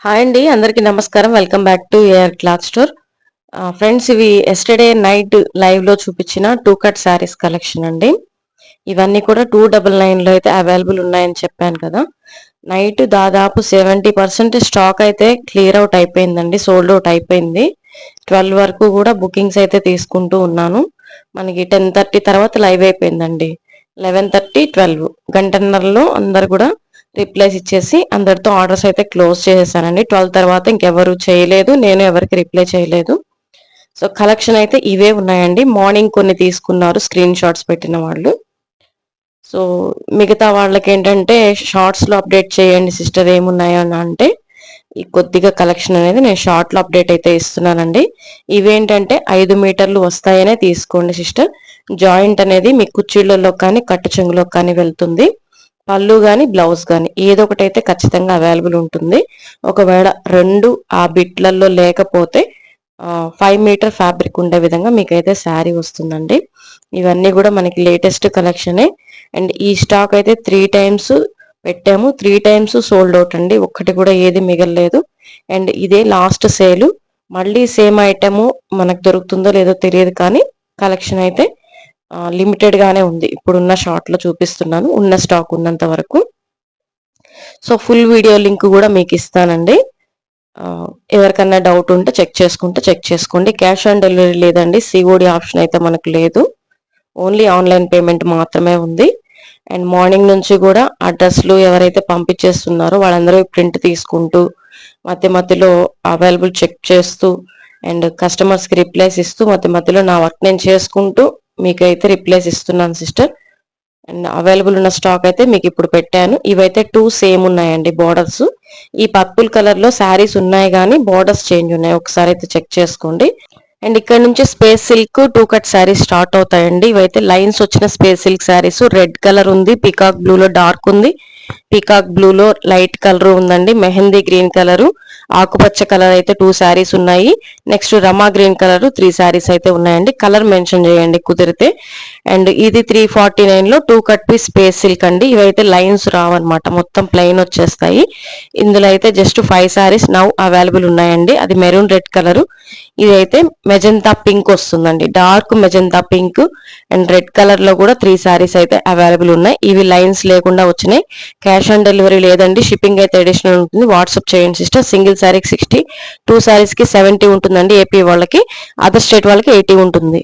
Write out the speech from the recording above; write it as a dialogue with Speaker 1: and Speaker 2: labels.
Speaker 1: Hi అండి, అందరికీ నమస్కారం. Welcome back to AR cloth store. Friends, ఇవి ఎస్టర్డే నైట్ లైవ్ లో చూపించిన టూ కట్ శారీస్ కలెక్షన్ అండి. ఇవన్నీ కూడా 299 లో అయితే అవైలబుల్ ఉన్నాయని చెప్పాను కదా. నైట్ దాదాపు 70% స్టాక్ అయితే క్లియర్ అవుట్ అయిపోయిందండి, సోల్డ్ అవుట్ అయిపోయింది. 12 వరకు కూడా బుకింగ్స్ అయితే తీసుకుంటూ ఉన్నాను. మనకి 10:30 తర్వాత లైవ్ అయిపోయిందండి. 11:30, 12 గంటన్నరలో అందరు కూడా రిప్లైస్ ఇచ్చేసి అందరితో ఆర్డర్స్ అయితే క్లోజ్ చేసేసానండి. 12 తర్వాత ఇంకెవరు చేయలేదు, నేను ఎవరికి రిప్లై చేయలేదు. సో కలెక్షన్ అయితే ఇవే ఉన్నాయండి. మార్నింగ్ కొన్ని తీసుకున్నారు స్క్రీన్ షాట్స్ పెట్టిన వాళ్ళు. సో మిగతా వాళ్ళకి ఏంటంటే షార్ట్స్ లో అప్డేట్ చేయండి సిస్టర్ ఏమున్నాయో అని అంటే, ఈ కొద్దిగా కలెక్షన్ అనేది నేను షార్ట్ లో అప్డేట్ అయితే ఇస్తున్నానండి. ఇవేంటంటే 5 మీటర్లు వస్తాయనే తీసుకోండి సిస్టర్. జాయింట్ అనేది మీ కుర్చీలలో కానీ కట్టు చెంగులో కానీ వెళ్తుంది. పళ్ళు కానీ బ్లౌజ్ కానీ ఏదో ఒకటి అయితే ఖచ్చితంగా అవైలబుల్ ఉంటుంది. ఒకవేళ రెండు ఆ బిట్లలో లేకపోతే 5 మీటర్ ఫ్యాబ్రిక్ ఉండే విధంగా మీకైతే శారీ వస్తుందండి. ఇవన్నీ కూడా మనకి లేటెస్ట్ కలెక్షనే. అండ్ ఈ స్టాక్ అయితే 3 టైమ్స్ పెట్టాము, 3 టైమ్స్ సోల్డ్ అవుట్ అండి. ఒక్కటి కూడా ఏది మిగలలేదు. అండ్ ఇదే లాస్ట్ సేలు. మళ్ళీ సేమ్ ఐటమ్ మనకు దొరుకుతుందో లేదో తెలియదు, కానీ కలెక్షన్ అయితే లిమిటెడ్ గానే ఉంది. ఇప్పుడున్న షార్ట్ లో చూపిస్తున్నాను, ఉన్న స్టాక్ ఉన్నంత వరకు. సో ఫుల్ వీడియో లింక్ కూడా మీకు ఇస్తానండి. ఎవరికన్నా డౌట్ ఉంటే చెక్ చేసుకోండి. క్యాష్ ఆన్ డెలివరీ లేదండి, సిఓడి ఆప్షన్ అయితే మనకు లేదు. ఓన్లీ ఆన్లైన్ పేమెంట్ మాత్రమే ఉంది. అండ్ మార్నింగ్ నుంచి కూడా అడ్రస్లు ఎవరైతే పంపించేస్తున్నారో వాళ్ళందరూ ప్రింట్ తీసుకుంటూ మధ్యలో అవైలబుల్ చెక్ చేస్తూ అండ్ కస్టమర్స్కి రిప్లైస్ ఇస్తూ మధ్యలో నా వర్క్ నేను చేసుకుంటూ మీకైతే రిప్లైస్ ఇస్తున్నాను సిస్టర్. అండ్ అవైలబుల్ ఉన్న స్టాక్ అయితే మీకు ఇప్పుడు పెట్టాను. ఇవైతే 2 సేమ్ ఉన్నాయండి బోర్డర్స్. ఈ పర్పుల్ కలర్ లో శారీస్ ఉన్నాయి కానీ బోర్డర్స్ చేంజ్ ఉన్నాయి, ఒకసారి అయితే చెక్ చేసుకోండి. అండ్ ఇక్కడ నుంచి space silk 2 cut saris start అవుతాయండి. ఇవైతే లైన్స్ వచ్చిన space silk saris. Red colour ఉంది, పీకాక్ బ్లూ లో డార్క్ ఉంది, పీకాక్ బ్లూ లో లైట్ కలర్ ఉందండి, మెహందీ గ్రీన్ కలర్, ఆకుపచ్చ కలర్ అయితే 2 శారీస్ ఉన్నాయి. నెక్స్ట్ రమా గ్రీన్ కలర్ 3 శారీస్ అయితే ఉన్నాయండి. కలర్ మెన్షన్ చేయండి కుదిరితే. అండ్ ఇది 349 లో 2 కట్ పీస్ స్పేస్ సిల్క్ అండి. ఇవైతే లైన్స్ రావన్నమాట, మొత్తం ప్లెయిన్ వచ్చేస్తాయి. ఇందులో అయితే జస్ట్ 5 శారీస్ నౌ అవైలబుల్ ఉన్నాయండి. అది మెరూన్ రెడ్ కలర్, ఇదైతే మెజంతా పింక్ వస్తుందండి, dark magenta pink and red colour లో కూడా 3 శారీస్ అయితే అవైలబుల్ ఉన్నాయి. ఇవి లైన్స్ లేకుండా వచ్చినాయి. క్యాష్ ఆన్ డెలివరీ లేదండి, షిప్పింగ్ అయితే అడిషనల్ ఉంటుంది. వాట్సాప్ చేయండి సిస్టర్. సింగిల్ శారీకి 60, 2 శారీస్ కి 70 ఉంటుందండి ఏపీ వాళ్ళకి, అదర్ స్టేట్ వాళ్ళకి 80 ఉంటుంది.